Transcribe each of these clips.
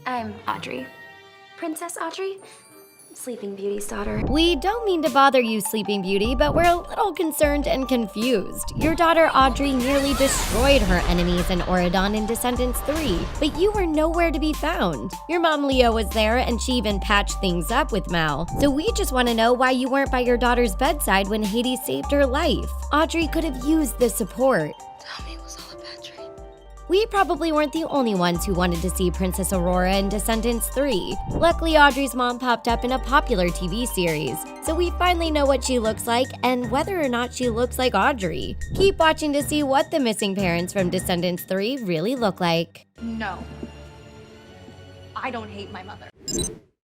I'm Audrey. Princess Audrey? Sleeping Beauty's daughter. We don't mean to bother you, Sleeping Beauty, but we're a little concerned and confused. Your daughter Audrey nearly destroyed her enemies in Auradon in Descendants 3, but you were nowhere to be found. Your mom Leo was there, and she even patched things up with Mal. So we just want to know why you weren't by your daughter's bedside when Hades saved her life. Audrey could have used the support. Tell me it was all a bad dream. We probably weren't the only ones who wanted to see Princess Aurora in Descendants 3. Luckily, Audrey's mom popped up in a popular TV series, so we finally know what she looks like and whether or not she looks like Audrey. Keep watching to see what the missing parents from Descendants 3 really look like. No. I don't hate my mother.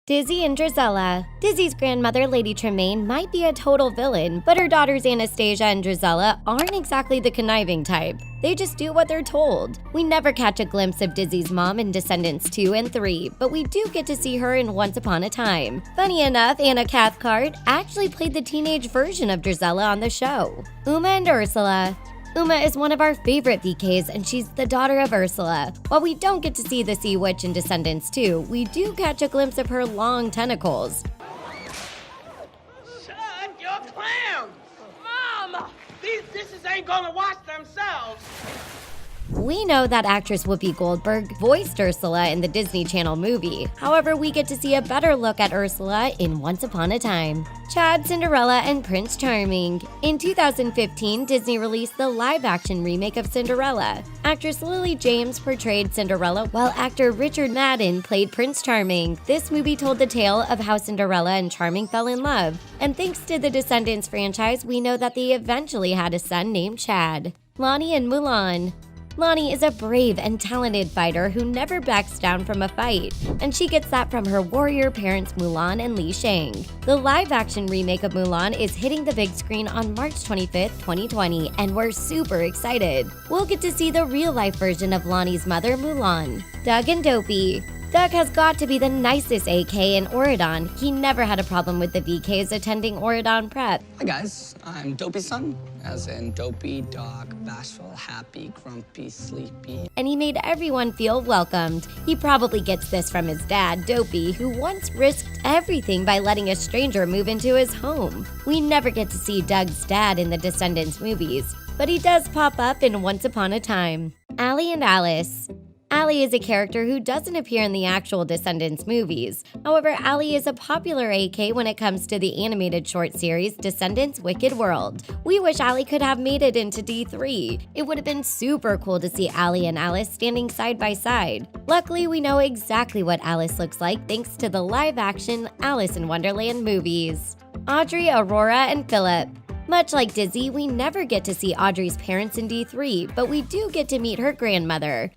Dizzy and Drizella. Dizzy's grandmother, Lady Tremaine, might be a total villain, but her daughters Anastasia and Drizella aren't exactly the conniving type. They just do what they're told. We never catch a glimpse of Dizzy's mom in Descendants 2 and 3, but we do get to see her in Once Upon a Time. Funny enough, Anna Cathcart actually played the teenage version of Drizella on the show. Uma and Ursula. Uma is one of our favorite VKs, and she's the daughter of Ursula. While we don't get to see the Sea Witch in Descendants 2, we do catch a glimpse of her long tentacles. Shut your clowns! Mom! These dishes ain't gonna wash themselves! We know that actress Whoopi Goldberg voiced Ursula in the Disney Channel movie. However, we get to see a better look at Ursula in Once Upon a Time. Chad, Cinderella, and Prince Charming. In 2015, Disney released the live-action remake of Cinderella. Actress Lily James portrayed Cinderella, while actor Richard Madden played Prince Charming. This movie told the tale of how Cinderella and Charming fell in love. And thanks to the Descendants franchise, we know that they eventually had a son named Chad. Lonnie and Mulan. Lonnie is a brave and talented fighter who never backs down from a fight, and she gets that from her warrior parents Mulan and Li Shang. The live-action remake of Mulan is hitting the big screen on March 25th, 2020, and we're super excited. We'll get to see the real-life version of Lonnie's mother, Mulan. Doug and Dopey. Doug has got to be the nicest AK in Auradon. He never had a problem with the VKs attending Auradon prep. Hi guys, I'm Dopey's son, as in dopey, dog, bashful, happy, grumpy, sleepy. And he made everyone feel welcomed. He probably gets this from his dad, Dopey, who once risked everything by letting a stranger move into his home. We never get to see Doug's dad in the Descendants movies, but he does pop up in Once Upon a Time. Allie and Alice. Allie is a character who doesn't appear in the actual Descendants movies. However, Allie is a popular AK when it comes to the animated short series Descendants Wicked World. We wish Allie could have made it into D3. It would have been super cool to see Allie and Alice standing side by side. Luckily, we know exactly what Alice looks like thanks to the live-action Alice in Wonderland movies. Audrey, Aurora, and Philip. Much like Dizzy, we never get to see Audrey's parents in D3, but we do get to meet her grandmother.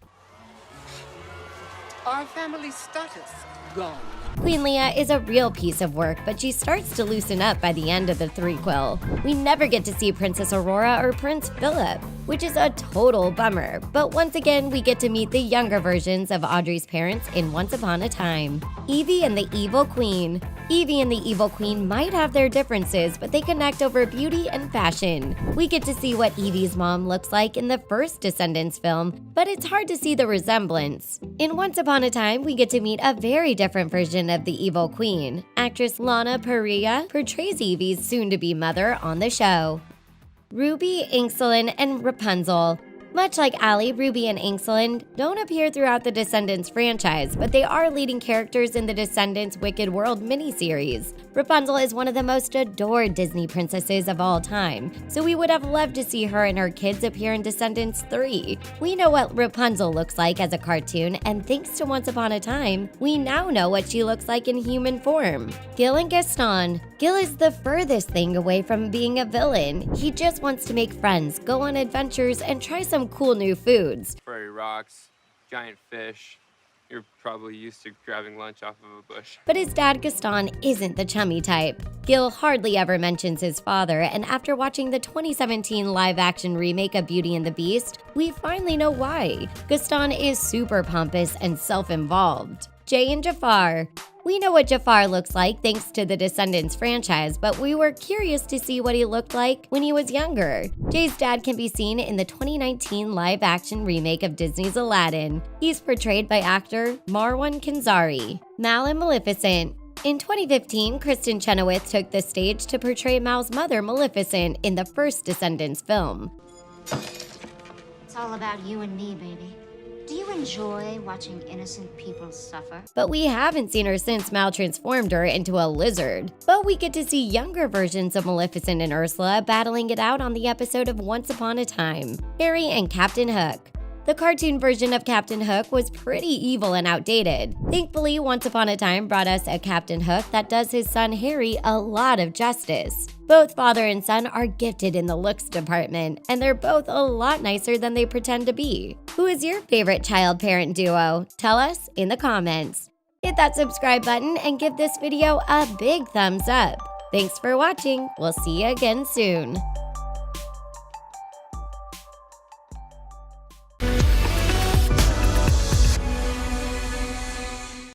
Our family status gone. Queen Leia is a real piece of work, but she starts to loosen up by the end of the threequel. We never get to see Princess Aurora or Prince Philip, which is a total bummer. But once again, we get to meet the younger versions of Audrey's parents in Once Upon a Time. Evie and the Evil Queen. Evie and the Evil Queen might have their differences, but they connect over beauty and fashion. We get to see what Evie's mom looks like in the first Descendants film, but it's hard to see the resemblance. In Once Upon a Time, we get to meet a very different version of the Evil Queen. Actress Lana Parrilla portrays Evie's soon-to-be mother on the show. Ruby, Inkselin, and Rapunzel. Much like Allie, Ruby and Inkselin don't appear throughout the Descendants franchise, but they are leading characters in the Descendants Wicked World miniseries. Rapunzel is one of the most adored Disney princesses of all time, so we would have loved to see her and her kids appear in Descendants 3. We know what Rapunzel looks like as a cartoon, and thanks to Once Upon a Time, we now know what she looks like in human form. Gil and Gaston. Gil is the furthest thing away from being a villain. He just wants to make friends, go on adventures, and try some cool new foods. Prairie rocks, giant fish. You're probably used to grabbing lunch off of a bush. But his dad Gaston isn't the chummy type. Gil hardly ever mentions his father, and after watching the 2017 live-action remake of Beauty and the Beast, we finally know why. Gaston is super pompous and self-involved. Jay and Jafar. We know what Jafar looks like thanks to the Descendants franchise, but we were curious to see what he looked like when he was younger. Jay's dad can be seen in the 2019 live-action remake of Disney's Aladdin. He's portrayed by actor Marwan Kenzari. Mal in Maleficent. In 2015, Kristen Chenoweth took the stage to portray Mal's mother, Maleficent, in the first Descendants film. It's all about you and me, baby. Do you enjoy watching innocent people suffer? But we haven't seen her since Mal transformed her into a lizard. But we get to see younger versions of Maleficent and Ursula battling it out on the episode of Once Upon a Time, Harry and Captain Hook. The cartoon version of Captain Hook was pretty evil and outdated. Thankfully, Once Upon a Time brought us a Captain Hook that does his son Harry a lot of justice. Both father and son are gifted in the looks department, and they're both a lot nicer than they pretend to be. Who is your favorite child-parent duo? Tell us in the comments. Hit that subscribe button and give this video a big thumbs up. Thanks for watching. We'll see you again soon.